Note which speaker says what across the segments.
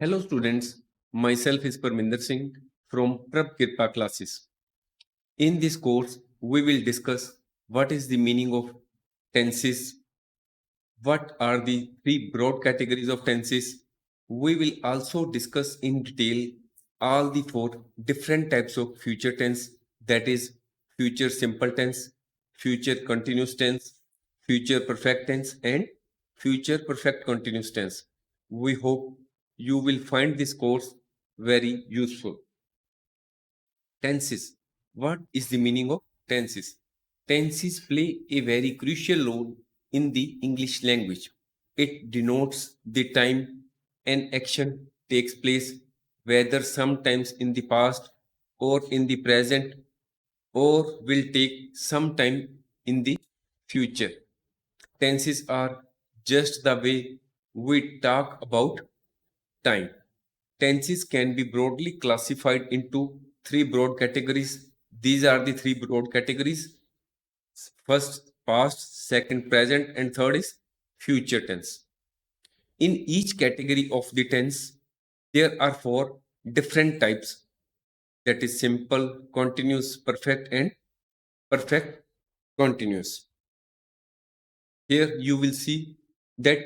Speaker 1: Hello students, myself is Parminder Singh from Prab Kirpa classes. In this course, we will discuss what is the meaning of tenses, what are the three broad categories of tenses. We will also discuss in detail all the four different types of future tense, that is future simple tense, future continuous tense, future perfect tense and future perfect continuous tense. We hope you will find this course very useful. Tenses. What is the meaning of tenses? Tenses play a very crucial role in the English language. It denotes the time an action takes place, whether sometimes in the past or in the present, or will take some time in the future. Tenses are just the way we talk about time. Tenses can be broadly classified into three broad categories. These are the three broad categories. First, past, second, present, and third is future tense. In each category of the tense, there are four different types, that is simple, continuous, perfect, and perfect continuous. Here you will see that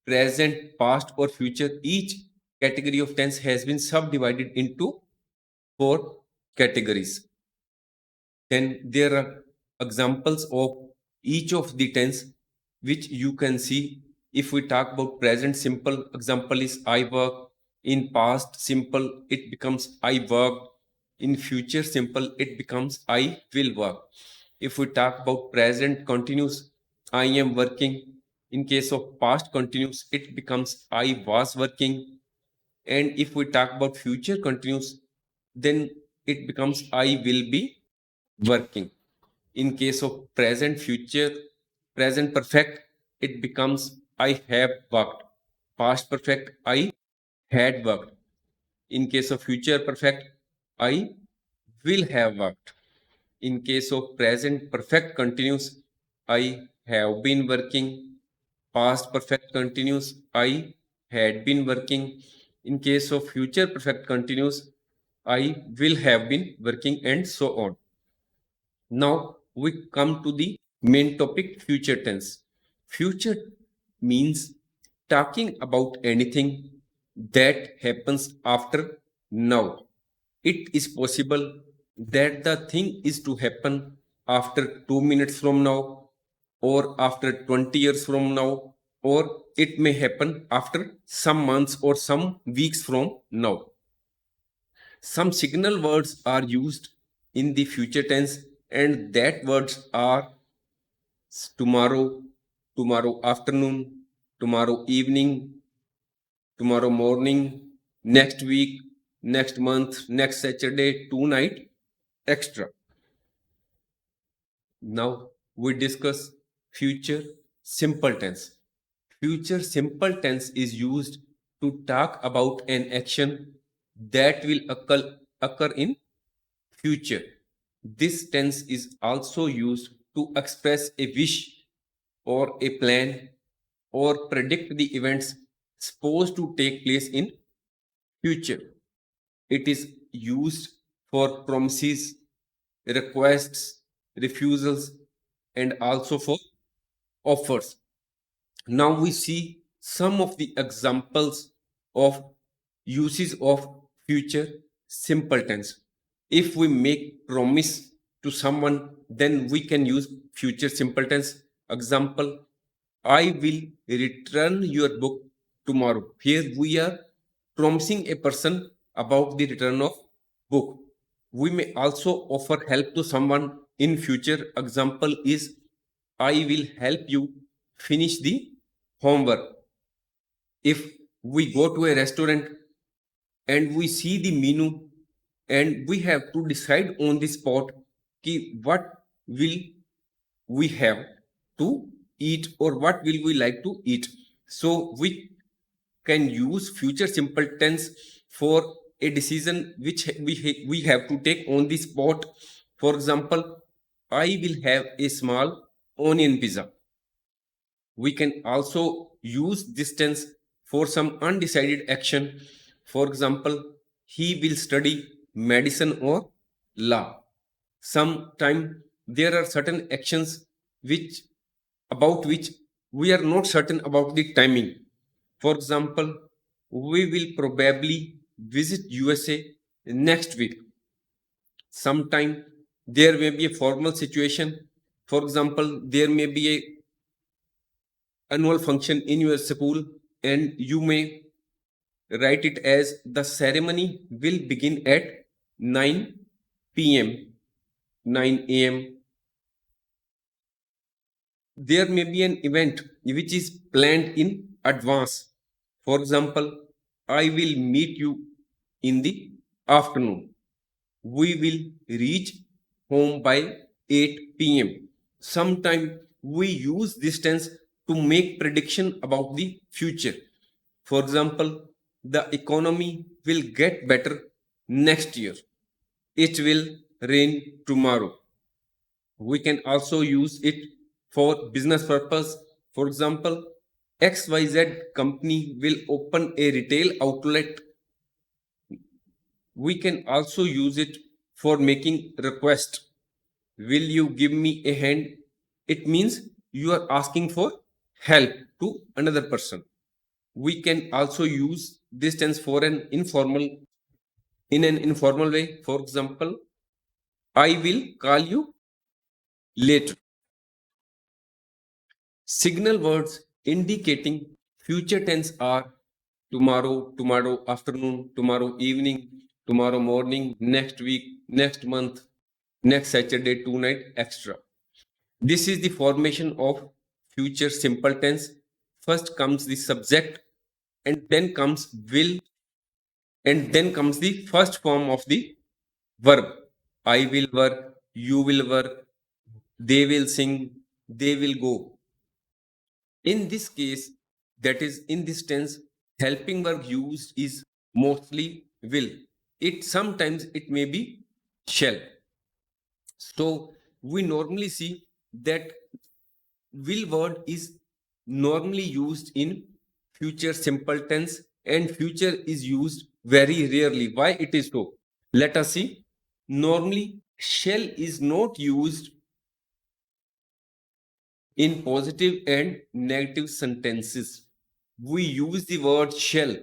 Speaker 1: present, past, or future, each category of tense has been subdivided into four categories. Then there are examples of each of the tense which you can see. If we talk about present simple, example is I work. In past simple, it becomes I work. In future simple, it becomes I will work. If we talk about present continuous, I am working. In case of past continuous, it becomes I was working. And if we talk about future continuous, then it becomes I will be working. In case of present future, present perfect, it becomes I have worked. Past perfect, I had worked. In case of future perfect, I will have worked. In case of present perfect continuous, I have been working. Past perfect continuous, I had been working. In case of future perfect continuous, I will have been working, and so on. Now we come to the main topic, future tense. Future means talking about anything that happens after now. It is possible that the thing is to happen after 2 minutes from now, or after 20 years from now, or it may happen after some months or some weeks from now. Some signal words are used in the future tense, and that words are tomorrow, tomorrow afternoon, tomorrow evening, tomorrow morning, next week, next month, next Saturday, tonight, extra. Now we discuss future simple tense. Future simple tense is used to talk about an action that will occur in future. This tense is also used to express a wish or a plan or predict the events supposed to take place in future. It is used for promises, requests, refusals, and also for offers. Now we see some of the examples of uses of future simple tense. If we make promise to someone, then we can use future simple tense. Example, I will return your book tomorrow. Here we are promising a person about the return of book. We may also offer help to someone in future. Example is, I will help you finish the homework. If we go to a restaurant and we see the menu and we have to decide on the spot ki what will we have to eat or what will we like to eat, so we can use future simple tense for a decision which we have to take on the spot. For example, I will have a small onion pizza. We can also use this tense for some undecided action. For example, he will study medicine or law. Sometime there are certain actions which about which we are not certain about the timing. For example, we will probably visit USA next week. Sometime there may be a formal situation. For example, there may be a annual function in your school, and you may write it as the ceremony will begin at 9 p.m., 9 a.m. There may be an event which is planned in advance. For example, I will meet you in the afternoon. We will reach home by 8 p.m. Sometime we use this tense to make prediction about the future. For example, the economy will get better next year. It will rain tomorrow. We can also use it for business purpose. For example, XYZ company will open a retail outlet. We can also use it for making request. Will you give me a hand? It means you are asking for help to another person. We can also use this tense for an informal in an informal way. For example, I will call you later. Signal words indicating future tense are tomorrow, tomorrow afternoon, tomorrow evening, tomorrow morning, next week, next month, next Saturday, tonight, etc. This is the formation of future simple tense. First comes the subject, and then comes will, and then comes the first form of the verb. I will work, you will work, they will sing, they will go. In this case, that is in this tense, helping verb used is mostly will. It sometimes it may be shall. So we normally see that will word is normally used in future simple tense, and future is used very rarely. Why it is so? Let us see. Normally, shall is not used in positive and negative sentences. We use the word shall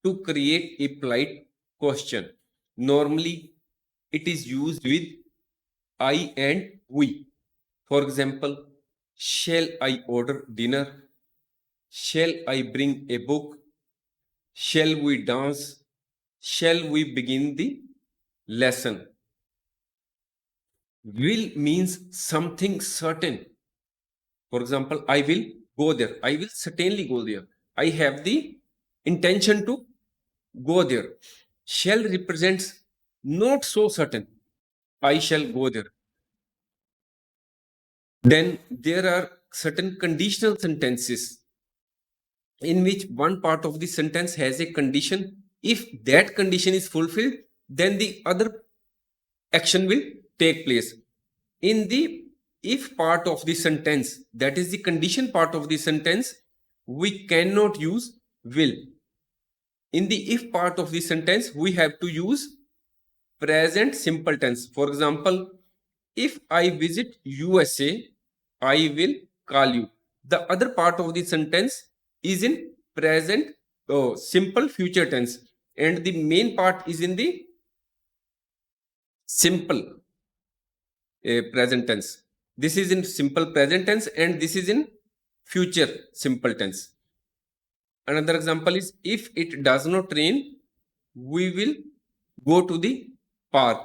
Speaker 1: to create a polite question. Normally, it is used with I and we. For example, shall I order dinner? Shall I bring a book? Shall we dance? Shall we begin the lesson? Will means something certain. For example, I will go there. I will certainly go there. I have the intention to go there. Shall represents not so certain. I shall go there. Then there are certain conditional sentences in which one part of the sentence has a condition. If that condition is fulfilled, then the other action will take place. In the if part of the sentence, that is the condition part of the sentence, we cannot use will. In the if part of the sentence, we have to use present simple tense. For example, if I visit USA, I will call you. The other part of the sentence is in present simple future tense, and the main part is in the simple present tense. This is in simple present tense, and this is in future simple tense. Another example is if it does not rain, we will go to the park.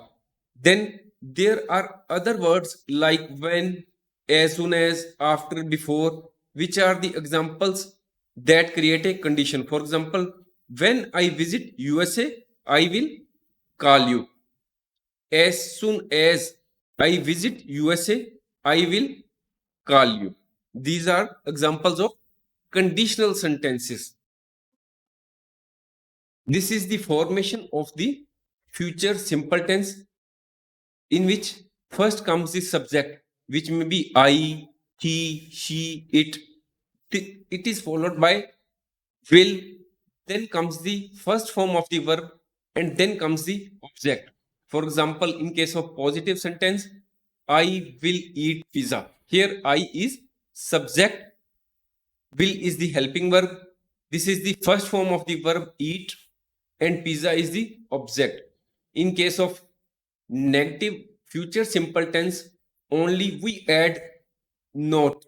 Speaker 1: Then there are other words like when, as soon as, after, before, which are the examples that create a condition. For example, when I visit USA, I will call you. As soon as I visit USA, I will call you. These are examples of conditional sentences. This is the formation of the future simple tense, in which first comes the subject, which may be I, he, she, it. It is followed by will, then comes the first form of the verb, and then comes the object. For example, in case of positive sentence, I will eat pizza. Here, I is subject, will is the helping verb. This is the first form of the verb eat, and pizza is the object. In case of negative future simple tense, only we add not.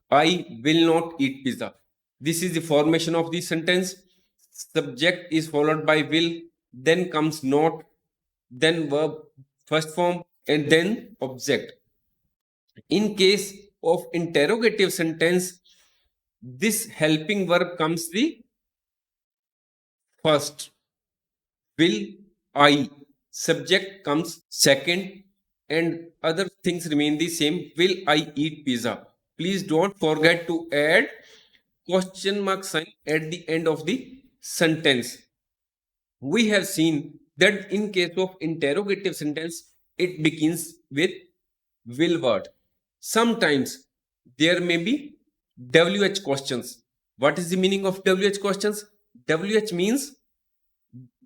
Speaker 1: I will not eat pizza. This is the formation of the sentence. Subject is followed by will, then comes not, then verb first form, and then object. In case of interrogative sentence, this helping verb comes the first. Will I? Subject comes second, and other things remain the same. Will I eat pizza? Please don't forget to add question mark sign at the end of the sentence. We have seen that in case of interrogative sentence, it begins with will word. Sometimes there may be WH questions. What is the meaning of WH questions? WH means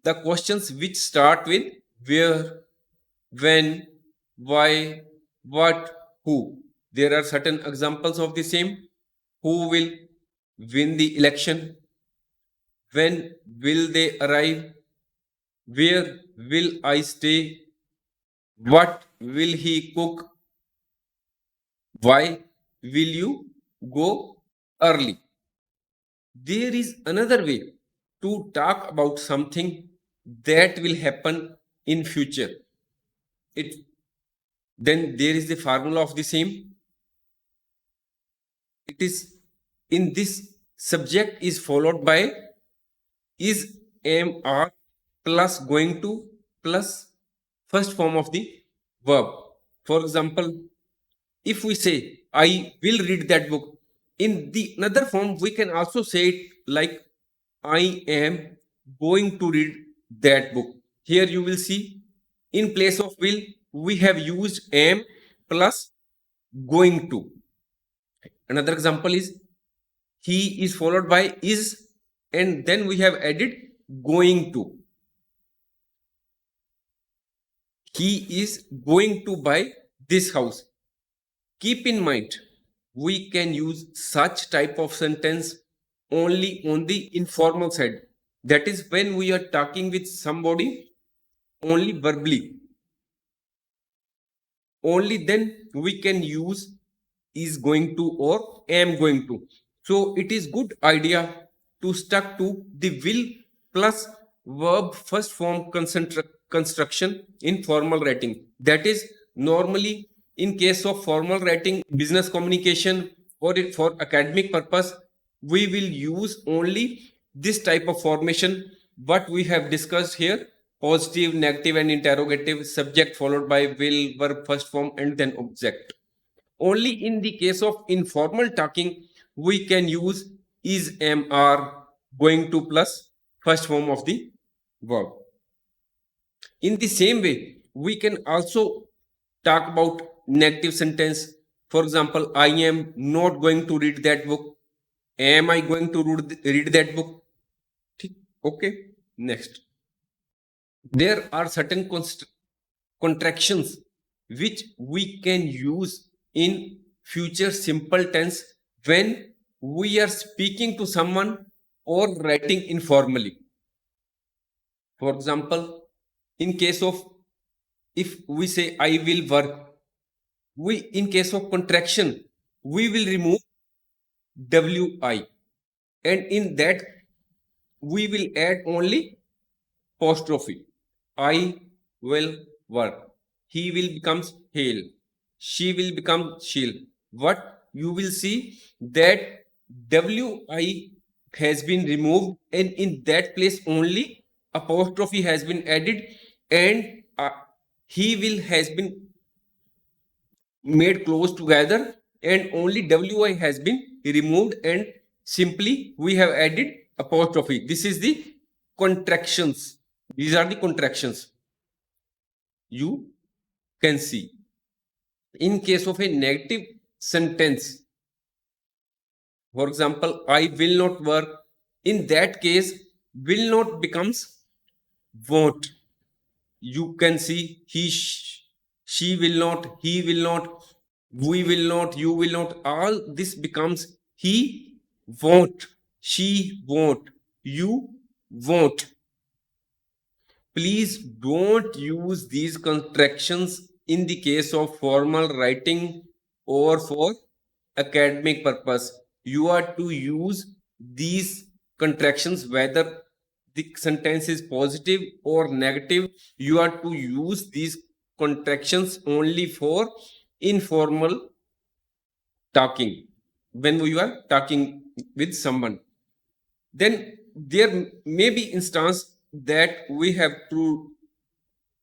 Speaker 1: the questions which start with where, when, why, what, who. There are certain examples of the same. Who will win the election? When will they arrive? Where will I stay? What will he cook? Why will you go early? There is another way to talk about something that will happen in future. It then there is the formula of the same. It is in this subject is followed by is, am, are plus going to plus first form of the verb. For example, if we say I will read that book, in the another form we can also say it like I am going to read that book. Here you will see in place of will we have used am plus going to. Another example is he is followed by is, and then we have added going to. He is going to buy this house. Keep in mind, we can use such type of sentence only on the informal side. That is when we are talking with somebody only verbally. Only then we can use is going to or am going to. So it is good idea to stuck to the will plus verb first form construction in formal writing. That is normally in case of formal writing, business communication, or for academic purpose, we will use only this type of formation what we have discussed here: positive, negative, and interrogative, subject followed by will, verb first form, and then object. Only in the case of informal talking, we can use is, am, are, going to plus first form of the verb. In the same way, we can also talk about negative sentence. For example, I am not going to read that book. Am I going to read that book? Okay, next. There are certain contractions which we can use in future simple tense when we are speaking to someone or writing informally. For example, in case of if we say I will work, we in case of contraction we will remove wi, and in that we will add only apostrophe. I will work. He will becomes he'll. She will become she'll. What you will see that wi has been removed, and in that place only apostrophe has been added, and he will has been made close together, and only wi has been removed, and simply we have added apostrophe. This is the contractions. These are the contractions you can see. In case of a negative sentence, for example, I will not work, in that case Will not becomes won't. You can see she will not, he will not, we will not, you will not. All this becomes he won't, she won't, you won't. Please don't use these contractions in the case of formal writing or for academic purpose. You are to use these contractions whether the sentence is positive or negative. You are to use these contractions only for informal talking, when you are talking with someone. Then there may be instance that we have to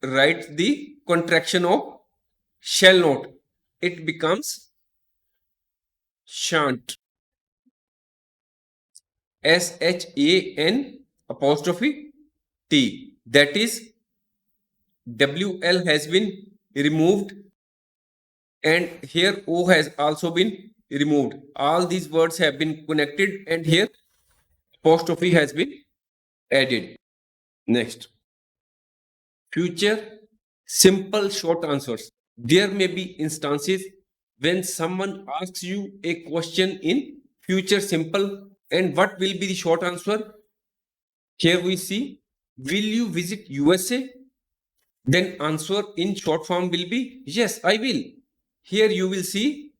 Speaker 1: write the contraction of shall not. It becomes shan't. SHAN apostrophe T. That is WL has been removed, and here O has also been removed. All these words have been connected, and here apostrophe has been added. Next, future simple short answers. There may be instances when someone asks you a question in future simple, and what will be the short answer? Here we see, will you visit USA? Then answer in short form will be yes, I will. Here you will see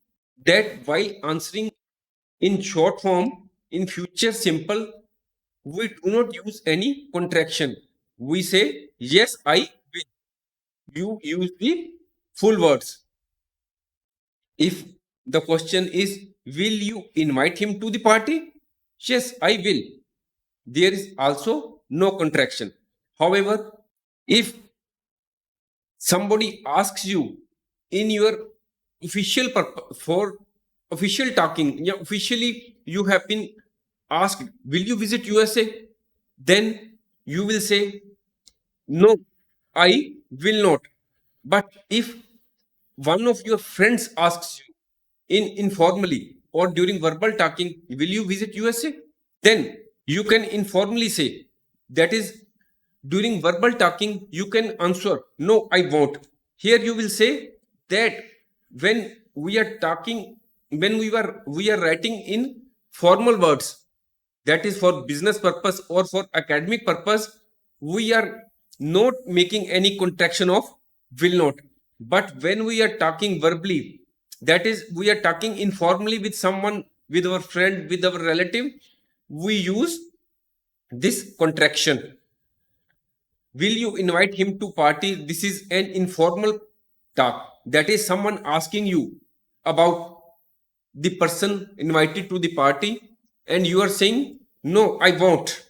Speaker 1: that while answering in short form in future simple, we do not use any contraction. We say yes, I will. You use the full words. If the question is, will you invite him to the party? Yes, I will. There is also no contraction. However, if somebody asks you in your official purpose for official talking, yeah, officially you have been asked, will you visit USA? Then you will say, no, I will not. But if one of your friends asks you in informally or during verbal talking, will you visit USA? Then you can informally say, that is during verbal talking, you can answer, no, I won't. Here you will say that when we are talking, when we are writing in formal words, that is for business purpose or for academic purpose, we are not making any contraction of will not. But when we are talking verbally, that is we are talking informally with someone, with our friend, with our relative, we use this contraction. Will you invite him to party? This is an informal talk, that is someone asking you about the person invited to the party, and you are saying, no, I won't.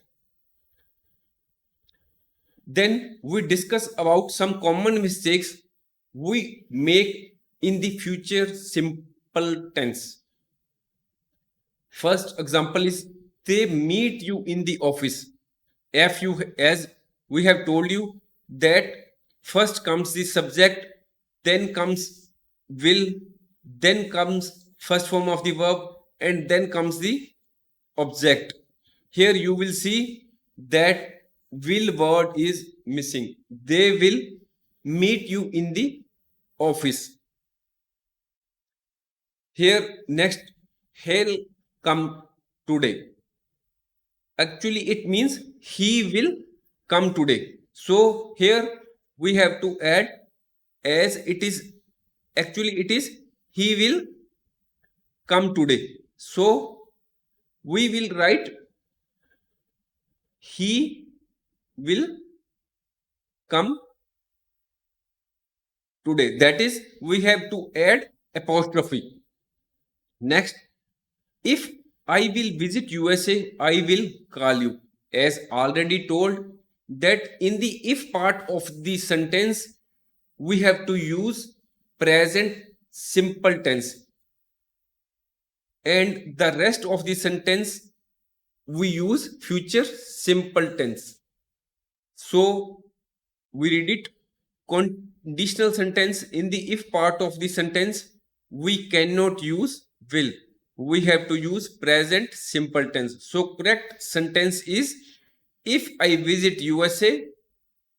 Speaker 1: Then we discuss about some common mistakes we make in the future simple tense. First example is, they meet you in the office. If you, as we have told you, that first comes the subject, then comes will, then comes first form of the verb, and then comes the object. Here you will see that will word is missing. They will meet you in the office. Here next, he'll come today. Actually, it means he will come today. So here we have to add, as it is, actually it is he will come today. So we will write he will come today. That is, we have to add apostrophe. Next, if I will visit USA, I will call you. As already told, that in the if part of the sentence, we have to use present simple tense. And the rest of the sentence, we use future simple tense. So we read it, conditional sentence in the if part of the sentence, we cannot use will. We have to use present simple tense. So correct sentence is, If I visit USA,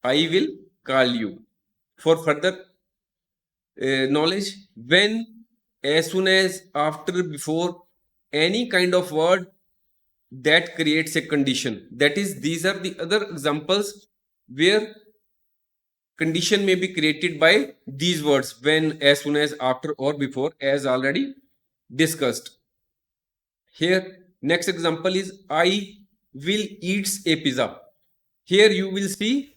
Speaker 1: I will call you. For further knowledge, when, as soon as, after, before, any kind of word that creates a condition. That is, these are the other examples where condition may be created by these words: when, as soon as, after, or before, as already discussed. Here, next example is I will eats a pizza. Here you will see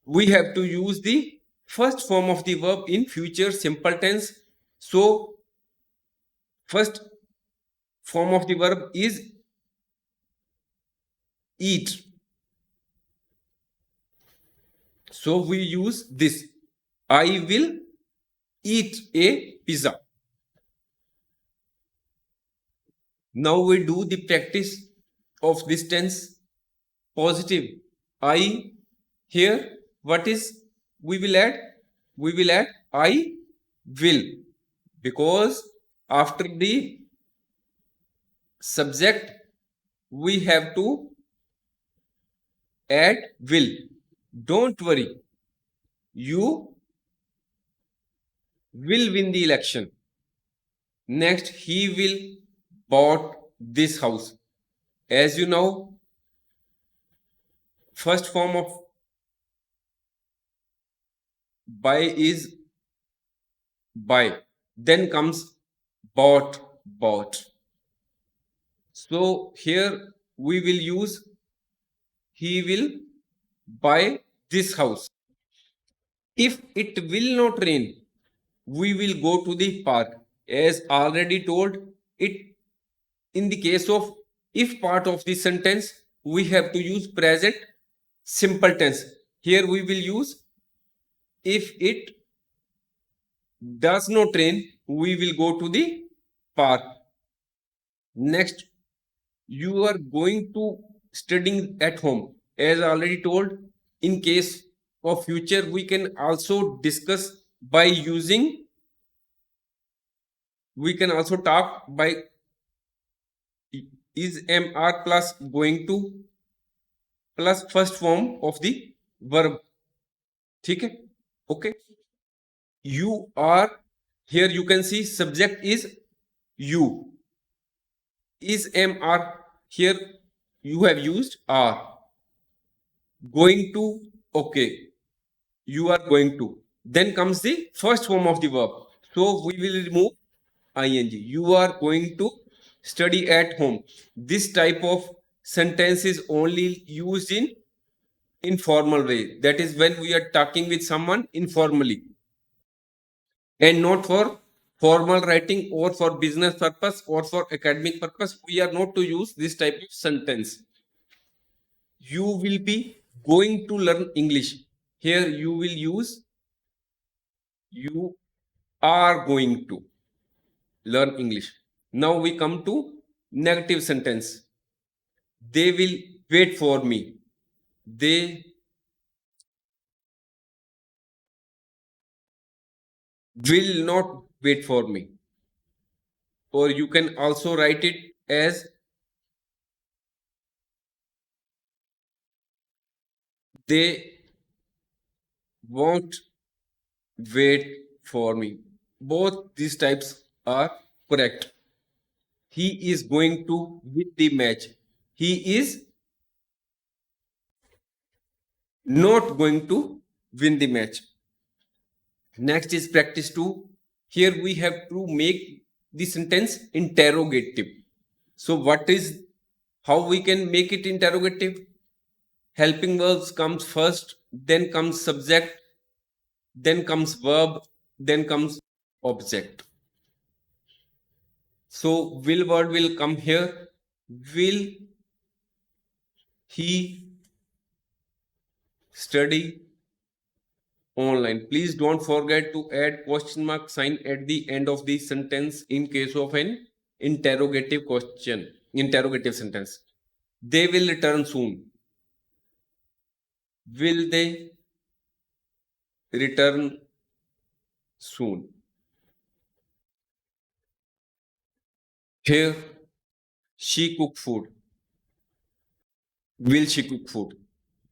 Speaker 1: we have to use the first form of the verb in future simple tense. So, first form of the verb is eat. So, we use this: I will eat a pizza. Now we do the practice of this tense. Positive I. Here, what is we will add? We will add I will, because after the subject we have to add will. Don't worry, you will win the election. Next, he will bought this house. As you know, first form of buy is buy. Then comes bought. So here we will use he will buy this house. If it will not rain, we will go to the park. As already told, it in the case of if part of the sentence, we have to use present simple tense. Here we will use if it does not rain, we will go to the park. Next, you are going to studying at home. As already told, in case of future, we can also discuss by using, we can also talk by is mr plus going to plus first form of the verb. ठीक है? Okay. You are, here you can see subject is you. Is mr, here you have used are. Going to, okay, you are going to. Then comes the first form of the verb. So we will remove ing. You are going to study at home. This type of sentence is only used in informal way. That is when we are talking with someone informally, and not for formal writing or for business purpose or for academic purpose. We are not to use this type of sentence. You will be going to learn English. Here you will use you are going to learn English. Now we come to negative sentence. They will wait for me. They will not wait for me. Or you can also write it as they won't wait for me. Both these types are correct. He is going to win the match. He is not going to win the match. Next is practice 2. Here we have to make the sentence interrogative. So what is, how we can make it interrogative? Helping verbs comes first, then comes subject, then comes verb, then comes object. So will word will come here. Will he study online? Please don't forget to add question mark sign at the end of the sentence in case of an interrogative question, interrogative sentence. They will return soon. Will they return soon? Here, she cook food. Will she cook food?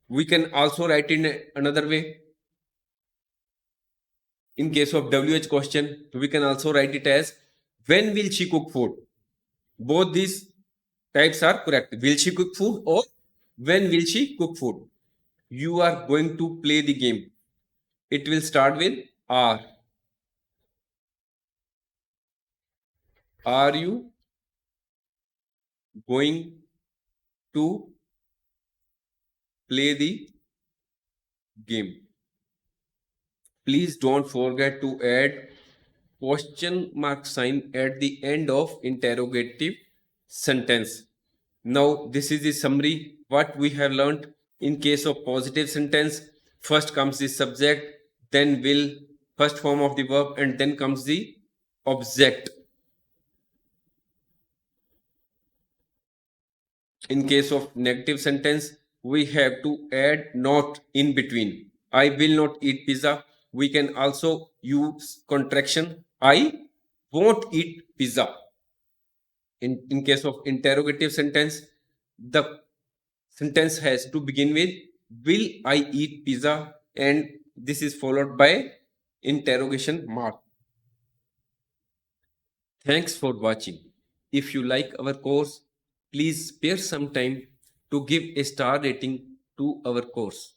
Speaker 1: We can also write in another way. In case of WH question, we can also write it as when will she cook food? Both these types are correct. Will she cook food or when will she cook food? You are going to play the game. It will start with are. Are you going to play the game? Please don't forget to add question mark sign at the end of interrogative sentence. Now, this is the summary what we have learned. In case of positive sentence, first comes the subject, then will, first form of the verb, and then comes the object. In case of negative sentence, we have to add not in between. I will not eat pizza. We can also use contraction. I won't eat pizza. In case of interrogative sentence, the sentence has to begin with will I eat pizza, and this is followed by interrogation mark. Thanks for watching. If you like our course, please spare some time to give a star rating to our course.